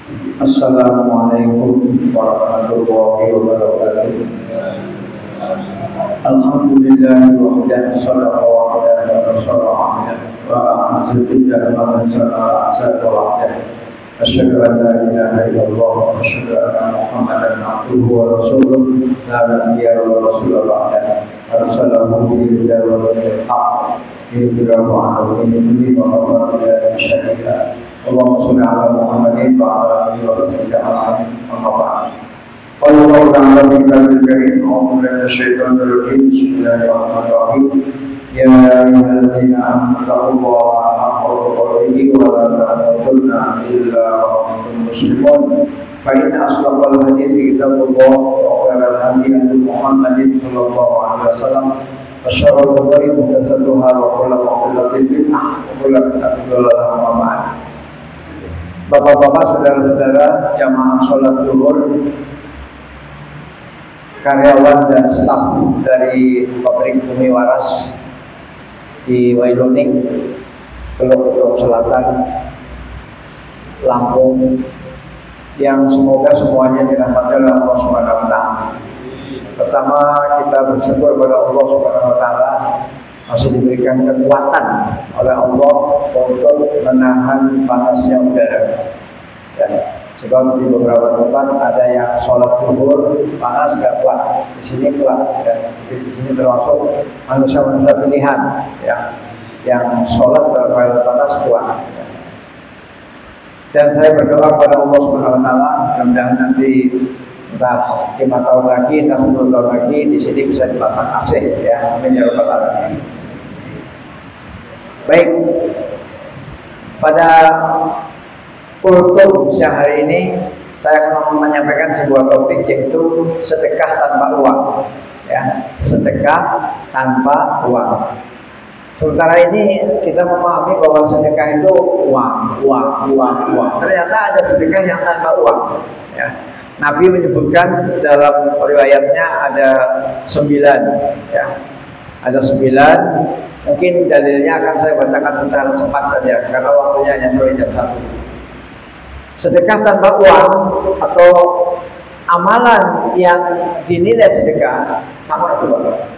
Assalamualaikum warahmatullahi wabarakatuh. Alhamdulillah wahdahu sadaqa wa'adahu wa nasara 'abdahu wa a'azza billahi wa nasara asad wa'adahu. Asyhadu an la ilaha illallah wa asyhadu anna Muhammadan abduhu wa rasuluh la nabiyya wa rasulullah arsalahu bil huda wa dinil haqq liyudhhirahu 'ala dini kullihi wa kafa billahi syahida. Allahumma shalli ala Muhammadin wa ala alihi wa sahbihi ajma'in. Amma ba'd. Qala Allahu ta'ala fi kitabihil karim, a'udzu billahi minasyaitonir rajim. Bismillahirrahmanirrahim. Ya ayyuhalladzina amanu taqullaha haqqa tuqatih wa la tamutunna illa wa antum muslimun. Fa inna asdaqal hadithi kitabullah wa khairal hadi hadi Muhammadin sallallahu alaihi wasallam. Wasyarrul umuri muhdatsatuha wa kullu muhdatsatin bid'ah wa kullu bid'atin dhalalah wa ba'd. Bapak-bapak, saudara-saudara jamaah sholat zuhur, karyawan dan staf dari pabrik Bumi Waras di Wailuning, Teluk Selatan, Lampung, yang semoga semuanya dirahmati oleh Allah Subhanahu wa Ta'ala. Pertama, kita bersyukur kepada Allah Subhanahu wa Ta'ala masih diberikan kekuatan oleh Allah untuk menahan panasnya udara. Ya, sebab di beberapa tempat ada yang sholat zuhur panas gak kuat, di sini kuat. Dan di sini termasuk manusia-manusia pilihan, ya, yang sholat terlalu panas kuat. Ya. Dan saya berdoa kepada Allah Subhanahu Wa Taala, mudah-mudahan nanti entah 5 tahun lagi, entah 10 tahun lagi di sini bisa dipasang AC, ya. Amin ya rabbal alamin. Baik, pada kultum siang hari ini saya akan menyampaikan sebuah topik, yaitu sedekah tanpa uang, ya, sedekah tanpa uang. Sementara ini kita memahami bahwa sedekah itu uang. Ternyata ada sedekah yang tanpa uang, ya. Nabi menyebutkan dalam riwayatnya ada 9, ya. Ada 9. Mungkin dalilnya akan saya bacakan secara cepat saja karena waktunya hanya sampai jam 1. Sedekah tanpa uang atau amalan yang dinilai sedekah sama itu, Bapak.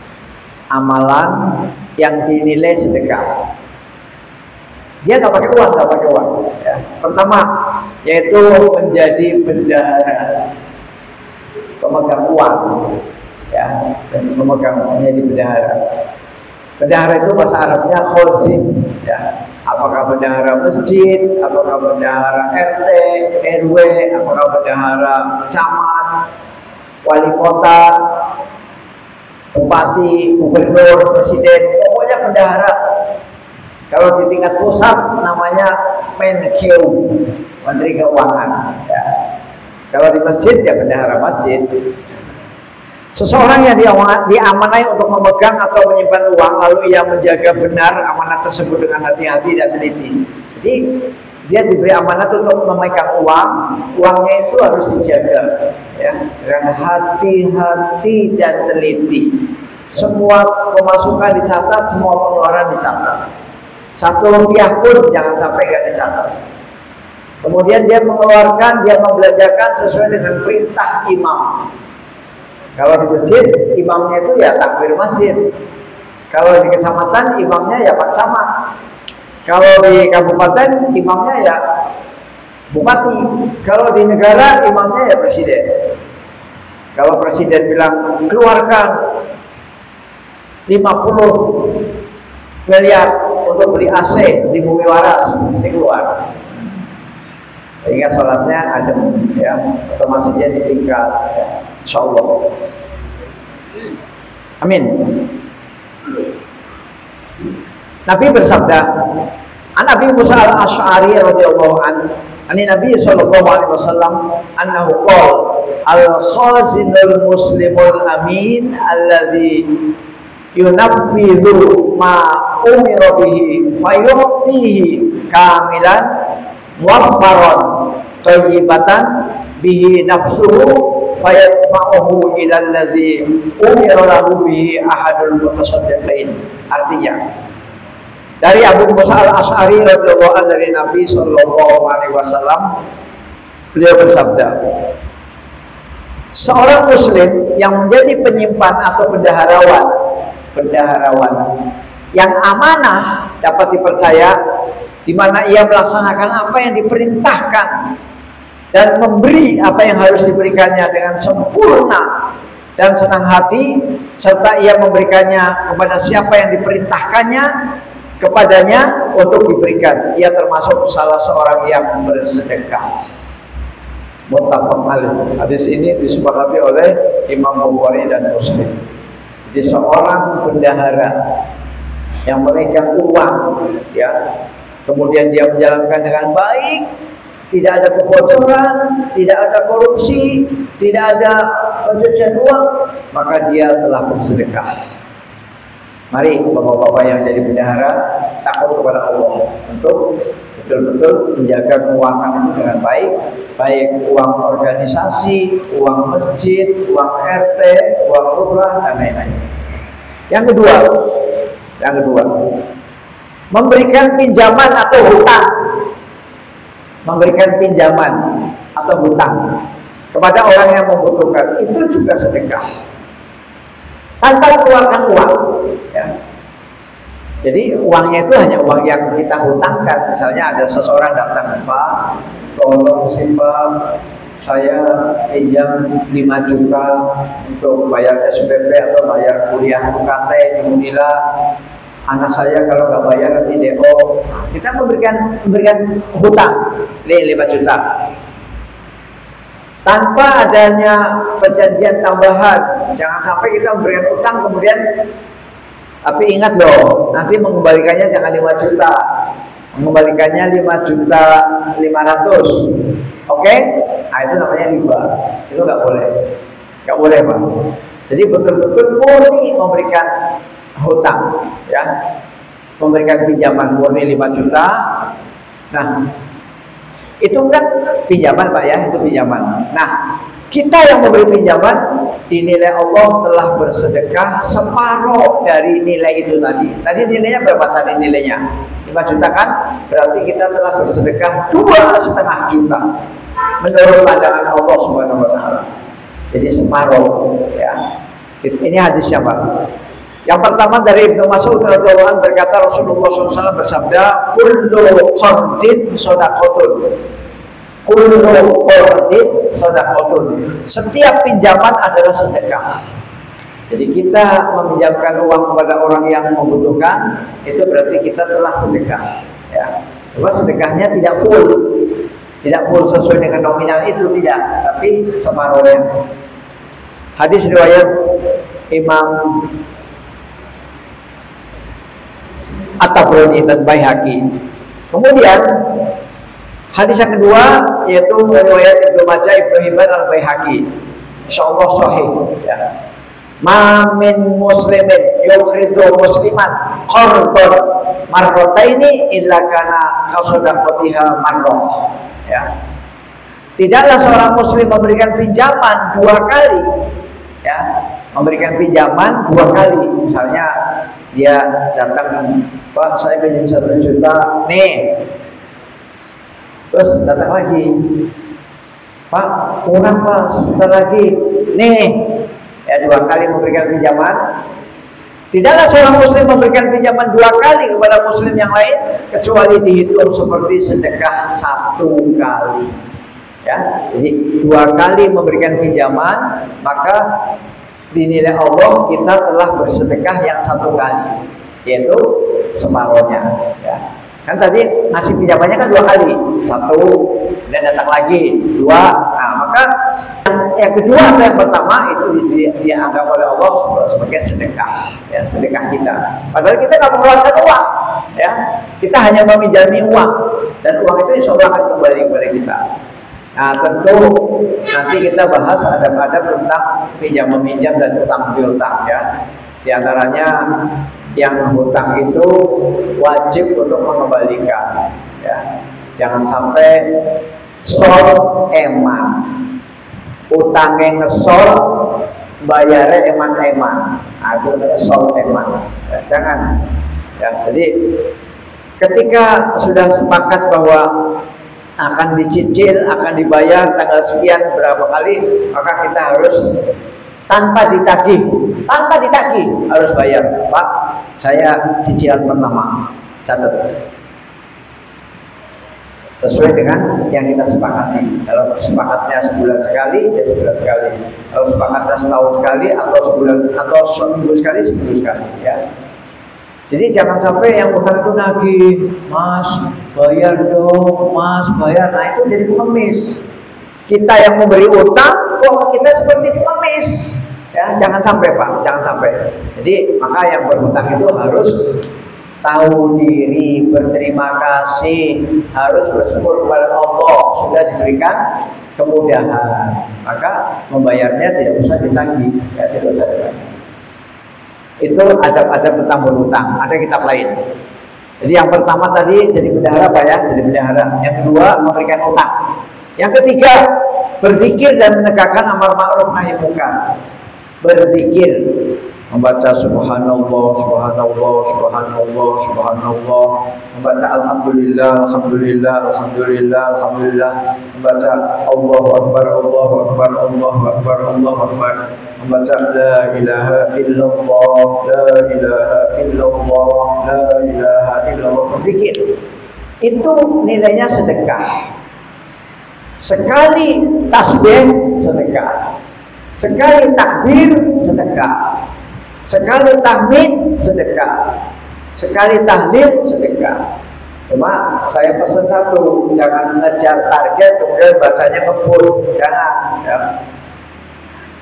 Amalan yang dinilai sedekah, dia nggak pakai uang, ya. Pertama, yaitu menjadi bendahara, pemegang uang, ya, dan pemegang menjadi bendahara. Bendahara itu bahasa Arabnya khozin, ya. Apakah bendahara masjid, apakah bendahara RT, RW, apakah bendahara camat, wali kota, bupati, gubernur, presiden, pokoknya bendahara. Kalau di tingkat pusat namanya Menkeu, Menteri Keuangan, ya. Kalau di masjid ya bendahara masjid. Seseorang yang diamanai untuk memegang atau menyimpan uang, lalu ia menjaga benar amanat tersebut dengan hati-hati dan teliti. Jadi dia diberi amanat untuk memegang uang, uangnya itu harus dijaga, ya, dengan hati-hati dan teliti. Semua pemasukan dicatat, semua pengeluaran dicatat. 1 rupiah pun jangan sampai nggak dicatat. Kemudian dia mengeluarkan, dia membelanjakan sesuai dengan perintah imam. Kalau di masjid, imamnya itu ya takbir masjid. Kalau di kecamatan, imamnya ya Pak Camat. Kalau di kabupaten, imamnya ya bupati. Kalau di negara, imamnya ya presiden. Kalau presiden bilang keluarkan 50 miliar untuk beli AC di Bumi Waras, ini keluar. Sehingga sholatnya adem, ya, atau masjidnya ditinggal, ya. Insyaallah. Amin. Nabi bersabda, an Abi Musa al-Asy'ari radhiyallahu anhu, ani Nabi sallallahu alaihi wasallam annahu qala al-khazinul muslimul amin alladzi yunaffidu ma umira bihi fayu'tihi kamilan muwaffaran thayyibatan bihi nafsuhu fayadfa'uhu ila allazi umira lahu bihi ahadul mutasaddiqin. Artinya, dari Abu Musa al-Asy'ari radhiyallahu anhu, dari Nabi sallallahu alaihi wasallam, Beliau bersabda, seorang muslim yang menjadi penyimpan atau bendaharawan yang amanah dapat dipercaya, di mana ia melaksanakan apa yang diperintahkan dan memberi apa yang harus diberikannya dengan sempurna dan senang hati, serta ia memberikannya kepada siapa yang diperintahkannya kepadanya untuk diberikan. Ia termasuk salah seorang yang bersedekah. Muttafaq alaih. Hadis ini disepakati oleh Imam Bukhari dan Muslim. Jadi seorang bendahara yang memegang uang, ya, kemudian dia menjalankan dengan baik, tidak ada kebocoran, tidak ada korupsi, tidak ada pencucian uang, maka dia telah bersedekah. Mari bapak-bapak yang jadi bendahara takut kepada Allah untuk betul-betul menjaga keuangan itu dengan baik, baik uang organisasi, uang masjid, uang RT, uang lurah dan lain-lain. Yang kedua, memberikan pinjaman atau hutang. Memberikan pinjaman atau hutang kepada orang yang membutuhkan, itu juga sedekah tanpa mengeluarkan uang, ya. Jadi uangnya itu hanya uang yang kita hutangkan. Misalnya ada seseorang datang, Pak, tolong sih Pak, saya pinjam 5 juta untuk bayar SPP atau bayar kuliah UKT di Unila. Anak saya kalau nggak bayar nanti DO. Kita memberikan hutang, nih 5 juta. Tanpa adanya perjanjian tambahan. Jangan sampai kita memberikan hutang kemudian, tapi ingat loh, nanti mengembalikannya jangan 5 juta. Mengembalikannya 5.500.000. Oke? Nah, itu namanya riba. Itu nggak boleh. Nggak boleh, Pak. Jadi betul-betul murni memberikan hutang, ya, memberikan pinjaman murni 5 juta. Nah, itu kan pinjaman, Pak, ya, itu pinjaman. Nah, kita yang memberi pinjaman dinilai Allah telah bersedekah separuh dari nilai itu tadi. Tadi nilainya berapa tadi nilainya? 5 juta kan? Berarti kita telah bersedekah 2,5 juta menurut pandangan Allah Subhanahu wa taala. Jadi separuh, ya. Ini hadisnya, Pak. Yang pertama dari Ibnu Mas'ud radhiyallahu anhu berkata, Rasulullah SAW bersabda, kullu qardin shadaqatun. Kullu qardin shadaqatun. Setiap pinjaman adalah sedekah. Jadi kita meminjamkan uang kepada orang yang membutuhkan, itu berarti kita telah sedekah, ya. Cuma sedekahnya tidak full sesuai dengan nominal itu, tidak, tapi separuhnya. Hadis riwayat Imam At-Tabrani dan Baihaqi. Kemudian hadis yang kedua yaitu riwayat Ibnu Majah, Ibnu Hibban, Al-Baihaqi. Insyaallah sahih, ya. Ma min muslimin yuqridu musliman qardan marrataini illa kana kasadaqatiha marrah, ya. Tidaklah seorang muslim memberikan pinjaman 2 kali, ya. Memberikan pinjaman 2 kali. Misalnya dia datang, Pak, saya pinjam 1 juta, nih. Terus datang lagi, Pak, kurang Pak, 1 juta lagi, nih. Ya, 2 kali memberikan pinjaman. Tidaklah seorang muslim memberikan pinjaman 2 kali kepada muslim yang lain kecuali dihitung seperti sedekah 1 kali. Ya, jadi 2 kali memberikan pinjaman, maka dinilai Allah kita telah bersedekah yang 1 kali, yaitu separuhnya, ya. Kan tadi ngasih pinjamannya kan 2 kali, 1 dan datang lagi 2. Nah, maka yang kedua atau yang pertama itu dianggap oleh Allah sebagai sedekah, ya, sedekah kita. Padahal kita nggak mengeluarkan uang, ya, kita hanya meminjami uang, dan uang itu insya Allah akan kembali kepada kita. Nah, tentu nanti kita bahas adab-adab tentang pinjam meminjam dan utang piutang, ya. Di antaranya yang hutang itu wajib untuk mengembalikan, ya. Jangan sampai sol eman, utangnya ngesol, bayarnya eman-eman. Nah, itu sol eman, ya, jangan, ya. Jadi ketika sudah sepakat bahwa akan dicicil, akan dibayar tanggal sekian berapa kali, maka kita harus tanpa ditagih harus bayar. Pak, saya cicilan pertama, catat. Sesuai dengan yang kita sepakati. Kalau sepakatnya sebulan sekali, ya sebulan sekali. Kalau sepakatnya setahun sekali atau sebulan atau seminggu sekali, ya. Jadi jangan sampai yang utang itu nagih, Mas bayar dong, Mas bayar. Nah itu jadi pengemis. Kita yang memberi utang, kok kita seperti pengemis. Ya, jangan sampai Pak, jangan sampai. Jadi maka yang berhutang itu harus tahu diri, berterima kasih, harus bersyukur kepada Allah sudah diberikan kemudahan. Maka membayarnya tidak usah ditagih, ya, tidak usah ditagih. Itu adab-adab tentang berhutang. Ada kitab lain. Jadi yang pertama tadi jadi bendahara Pak ya, jadi bendahara. Yang kedua memberikan utang. Yang ketiga berzikir dan menegakkan amar ma'ruf nahi munkar. Berzikir, membaca subhanallah, subhanallah, subhanallah, subhanallah, membaca alhamdulillah, alhamdulillah, alhamdulillah, alhamdulillah, membaca Allahu akbar, Allahu akbar, Allahu akbar, Allahu akbar, membaca la ilaha illallah, la ilaha illallah, la ilaha illallah. Berzikir itu nilainya sedekah. Sekali tasbih sedekah, sekali takbir sedekah, sekali tahmid sedekah, sekali tahlil sedekah. Cuma saya pesan satu, jangan ngejar target kemudian bacanya kebut, jangan. Ya.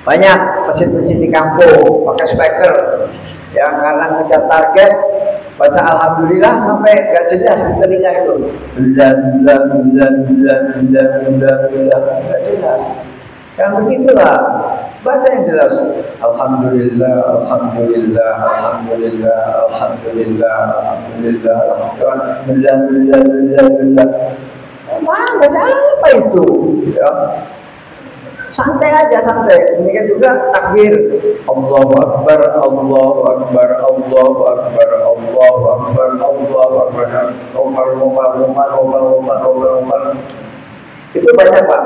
Banyak masjid-masjid di kampung pakai speaker, ya karena ngejar target baca alhamdulillah sampai gak jelas di telinga itu, gak jelas. Jangan begitulah, baca yang jelas. Alhamdulillah, alhamdulillah, alhamdulillah, alhamdulillah, alhamdulillah, alhamdulillah. Wah, baca apa itu? Ya. Santai aja, santai. Demikian juga takbir. Allahu akbar, Allahu akbar, Allahu akbar, Allahu akbar, Allahu akbar. Umar. Itu banyak Pak.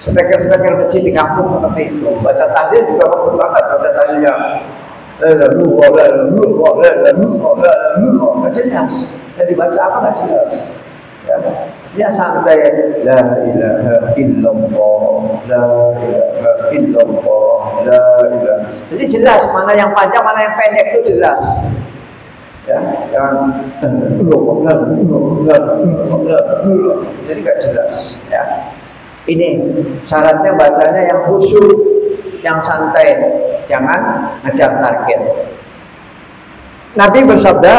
Speaker-speaker masjid di kampung seperti itu. Baca tahlil juga bagus banget baca tahlilnya. Nggak jelas. Jadi baca apa nggak jelas. Ya, mestinya santai. La ilaha illallah, la ilaha illallah, la ilaha. Jadi jelas mana yang panjang, mana yang pendek itu jelas. Ya, jangan jadi nggak jelas. Ya. Ini syaratnya bacanya yang khusyuk, yang santai, jangan ngejar target. Nabi bersabda,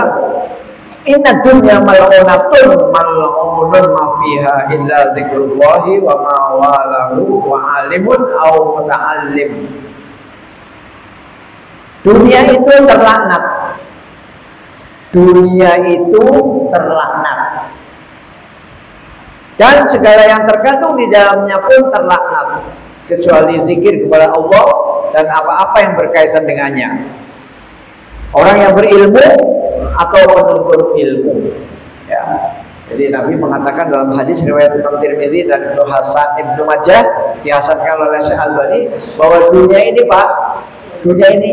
inna dunya mal'unatun mal'unun ma fiha illa zikrullahi wa ma walahu wa alimun au muta'allim. Dunia itu terlaknat. Dunia itu terlaknat. Dan segala yang terkandung di dalamnya pun terlaknat, kecuali zikir kepada Allah dan apa-apa yang berkaitan dengannya. Orang yang berilmu atau menuntut ilmu. Ya. Jadi Nabi mengatakan dalam hadis riwayat Imam Tirmidzi dan Ibnu Majah dihasankan oleh Syekh Albani bahwa dunia ini Pak, dunia ini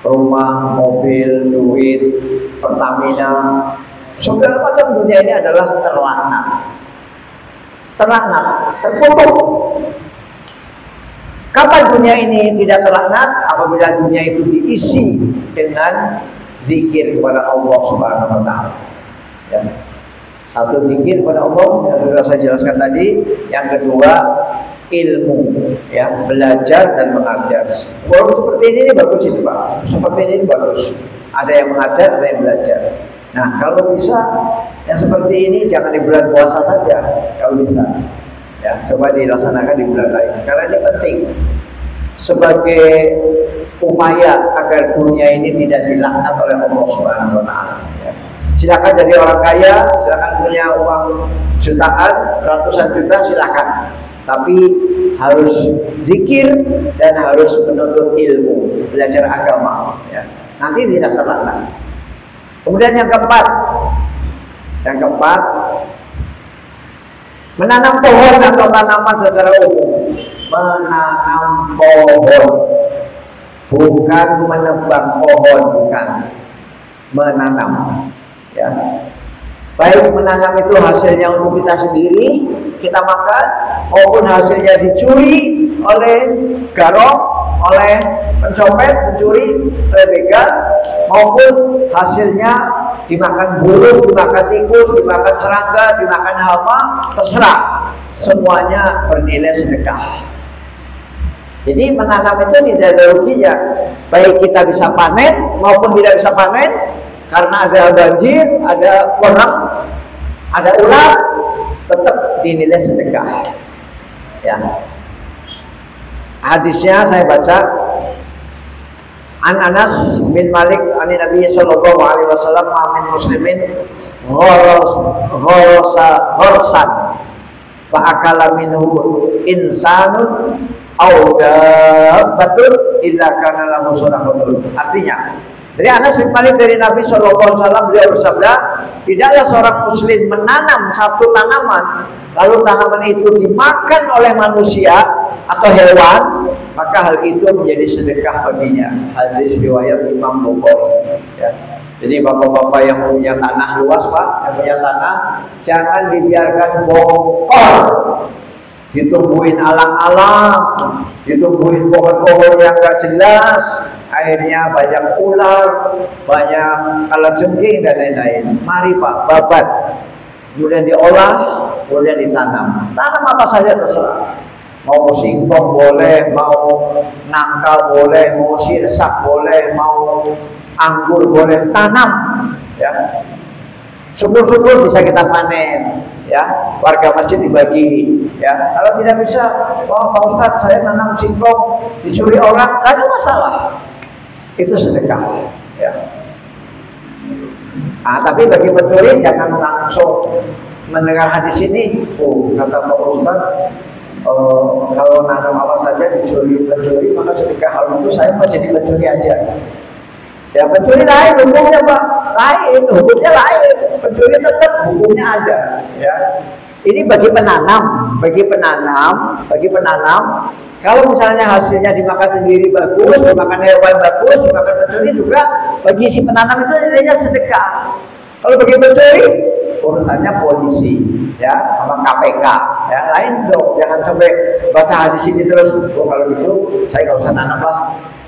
rumah, mobil, duit, Pertamina, segala macam dunia ini adalah terlaknat, terkutuk. Kapan dunia ini tidak terlaknat? Apabila dunia itu diisi dengan zikir kepada Allah Subhanahu wa Ta'ala. Ya. Satu, zikir kepada Allah yang sudah saya jelaskan tadi. Yang kedua, ilmu, ya, belajar dan mengajar. Kalau seperti ini bagus ini Pak. Seperti ini bagus. Ada yang mengajar, ada yang belajar. Nah, kalau bisa yang seperti ini jangan di bulan puasa saja, kalau bisa. Ya, coba dilaksanakan di bulan lain. Karena ini penting sebagai upaya agar dunia ini tidak dilaknat oleh Allah Subhanahu wa Ta'ala. Ya. Silakan jadi orang kaya, silakan punya uang jutaan, ratusan juta, silakan. Tapi harus zikir dan harus menuntut ilmu, belajar agama. Ya. Nanti tidak terlaknat. Kemudian yang keempat, Menanam pohon atau tanaman secara umum. Menanam pohon, bukan menebang pohon, bukan. Menanam, ya. Baik menanam itu hasilnya untuk kita sendiri, kita makan, maupun hasilnya dicuri oleh garong, oleh pencopet, pencuri, oleh begal, maupun hasilnya dimakan burung, dimakan tikus, dimakan serangga, dimakan hama, terserah. Semuanya bernilai sedekah. Jadi menanam itu tidak ada ruginya. Baik kita bisa panen maupun tidak bisa panen, karena ada banjir, ada orang, ada ular, tetap dinilai sedekah. Ya. Hadisnya saya baca. An Anas bin Malik an Nabi sallallahu alaihi wasallam min muslimin ghorsan fa akala minhu insanun aw dabbatun illa kana lahu sadaqatun. Artinya, dari Anas bin Malik dari Nabi sallallahu alaihi wasallam, beliau bersabda, tidaklah seorang muslim menanam satu tanaman lalu tanaman itu dimakan oleh manusia atau hewan, maka hal itu menjadi sedekah baginya. Hadis riwayat Imam Bukhari. Ya. Jadi bapak-bapak yang punya tanah luas, Pak, yang punya tanah, jangan dibiarkan bongkol, ditumbuhin alang-alang, ditumbuhin pohon-pohon yang gak jelas, akhirnya banyak ular, banyak kalajengking dan lain-lain. Mari Pak, babat, kemudian diolah, kemudian ditanam. Tanam apa saja terserah. Mau singkong boleh, mau nangka boleh, mau sirsak boleh, mau anggur boleh, tanam. Ya, syukur-syukur bisa kita panen. Ya, warga masjid dibagi. Ya, kalau tidak bisa, oh Pak Ustadz saya nanam singkong dicuri orang, gak ada masalah. Itu sedekah. Ya. Tapi bagi pencuri jangan langsung mendengar hadis ini. Oh, kata Pak Ustadz, kalau nanam apa saja dicuri pencuri, maka sedekah. Hal itu saya mau jadi pencuri aja. Ya, pencuri lain hukumnya Pak, lain hukumnya lain. Pencuri tetap hukumnya ada. Ya, ini bagi penanam, bagi penanam. Kalau misalnya hasilnya dimakan sendiri bagus, dimakan hewan bagus, dimakan pencuri juga, bagi si penanam itu nilainya sedekah. Kalau bagi pencuri, urusannya polisi, ya, sama KPK, ya, lain dong. Jangan sampai baca hadis ini terus, oh kalau gitu saya nggak usah nanam Pak,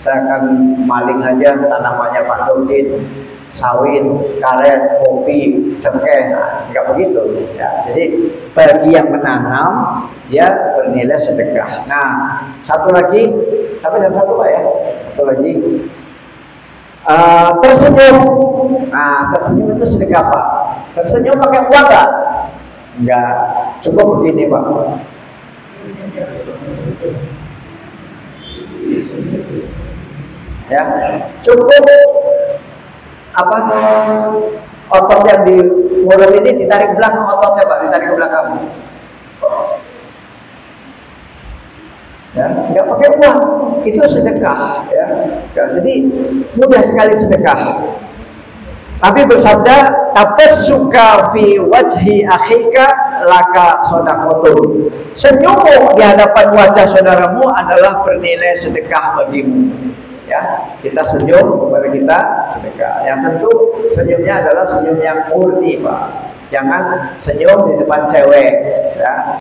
saya akan maling aja tanamannya Pak Nurdin, sawit, karet, kopi, cengkeh, nah, nggak begitu. Ya. Jadi bagi yang menanam, dia bernilai sedekah. Nah, satu lagi, sampai jam 1 Pak ya, satu lagi. Tersenyum. Nah, tersenyum itu sedekah Pak. Tersenyum pakai uang nggak? Enggak. Cukup begini Pak. Ya, cukup apa? Otot yang di mulut ini ditarik belakang ototnya Pak, ditarik ke belakang. Ya, nggak pakai uang, itu sedekah. Ya. Jadi mudah sekali sedekah. Nabi bersabda, "Tabassuka fi wajhi akhika laka shadaqatun." Senyummu di hadapan wajah saudaramu adalah bernilai sedekah bagimu. Ya, kita senyum kepada kita sedekah. Yang tentu senyumnya adalah senyum yang murni, Pak. Jangan senyum di depan cewek, ya.